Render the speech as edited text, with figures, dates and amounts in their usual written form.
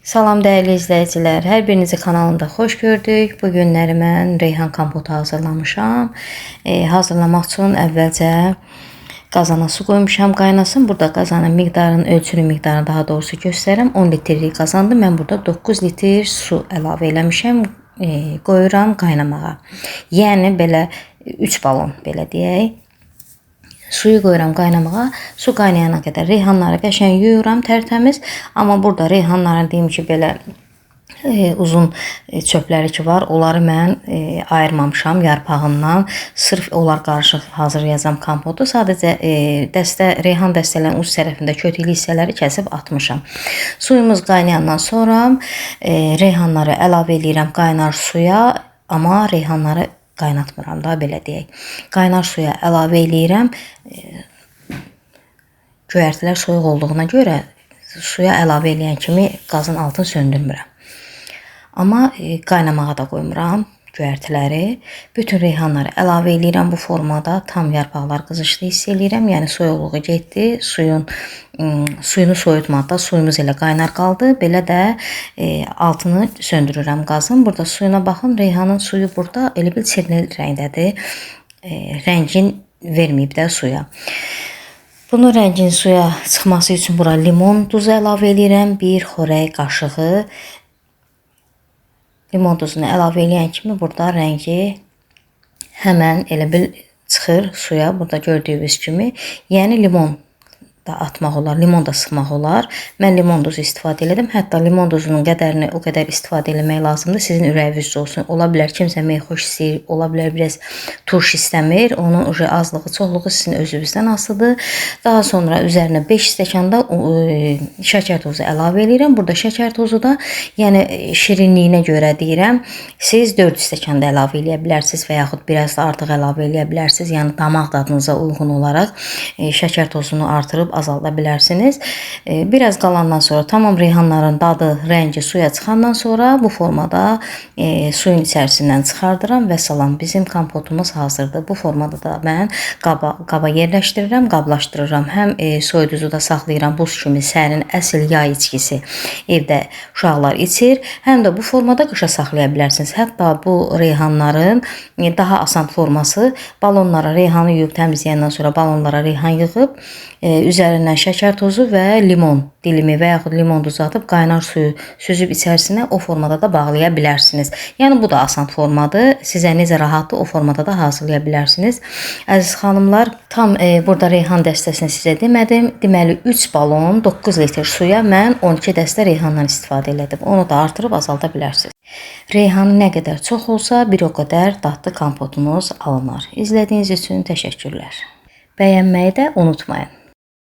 Salam dəyərli izləyicilər, hər birinizi kanalımda xoş gördük. Bu günləri mən reyhan kompotu hazırlamışam. Hazırlamaq üçün əvvəlcə qazana su qoymuşam, qaynasın. Burada qazanın miqdarını, ölçülü miqdarını daha doğrusu göstərirəm. 10 litrlik qazandı. Mən burada 9 litr su əlavə eləmişəm. Qoyuram qaynamağa. Yəni belə 3 balon belə deyək. Suyu qoyuram qaynamağa. Su qaynayana qədər reyhanları qəşəng yuyuram tərtəmiz. Amma burada reyhanların deyim ki, belə uzun çöpləri ki var, onları mən ayırmamışam yarpağından. Sırf onlar qarışıq hazırlayacağam kompotu. Sadəcə reyhan dəstələrin uc tərəfində kötüklü hissələri kəsib atmışam. Suyumuz qaynayandan sonra reyhanları əlavə edirəm qaynar suya, amma reyhanları qaynatmıram da, belə deyək. Qaynar suya əlavə eləyirəm. Göyərtilər soyuq olduğuna görə suya əlavə eləyən kimi qazın altını söndürmürəm. Amma qaynamağa da qoymuram göyərtiləri. Bütün reyhanları əlavə eləyirəm bu formada. Tam yarpaqlar qızışdı hiss eləyirəm. Yəni soyuqluğu getdi. Suyunu soyutmadı. Suyumuz elə qaynar qaldı. Belə də altını söndürürəm qazın. Burada suyuna baxın. Reyhanın suyu burada elə bil çirnil rəngdədir. Rəngin verməyib də suya. Bunun rəngin suya çıxması üçün bura limon duzu əlavə eləyirəm. Bir xörək qaşığı limon duzunu əlavə eləyən kimi burada rəngi həmən elə bil çıxır suya. Burada gördüyünüz kimi. Yəni limon da atmaq olar, limon da sıxmaq olar. Mən limon duzu istifadə elədim. Hətta limon duzunun qədərini o qədər istifadə eləmək lazımdır. Sizin ürəyiniz olsun. Ola bilər kimsə meyxoş istəyir, ola bilər biraz turş istəmir. Onun azlığı, çoxluğu sizin özünüzdən asılıdır. Daha sonra üzərinə 5 stəkanda şəkər tozu əlavə edirəm. Burada şəkər tozu da, yəni şirinliyinə görə deyirəm, siz 4 stəkanda əlavə eləyə bilərsiniz və yaxud biraz da artıq əlavə eləyə bilərsiniz. Yəni damaq dadınıza uyğun olaraq şəkər tozunu artırıb azalda bilərsiniz. Biraz qalandan sonra tamam reyhanların dadı, rəngi suya çıxandan sonra bu formada suyun içərisindən çıxardıram və salam, bizim kompotumuz hazırdır. Bu formada da mən qaba yerləşdirirəm, qablaşdırıram. Həm soyuducu da saxlayıram, buz kimi sərin əsl yay içkisi evdə uşaqlar içir. Həm də bu formada qışa saxlaya bilərsiniz. Hətta bu reyhanların daha asan forması, balonlara reyhanı yuyub təmizləyəndən sonra balonlara reyhan yığıb, üzərindən şəkər tozu və limon dilimi və yaxud limon duzu atıb qaynar suyu süzüb içərisinə o formada da bağlaya bilərsiniz. Yəni bu da asan formadır. Sizə necə rahatdır o formada da hazırlaya bilərsiniz. Əziz xanımlar, tam burada reyhan dəstəsini sizə demədim. Deməli 3 balon 9 litr suya mən 12 dəstə reyhandan istifadə elədim. Onu da artırıb azalda bilərsiniz. Reyhan nə qədər çox olsa bir o qədər dadlı kompotunuz alınır. İzlədiyiniz üçün təşəkkürlər. Bəyənməyi də unutmayın.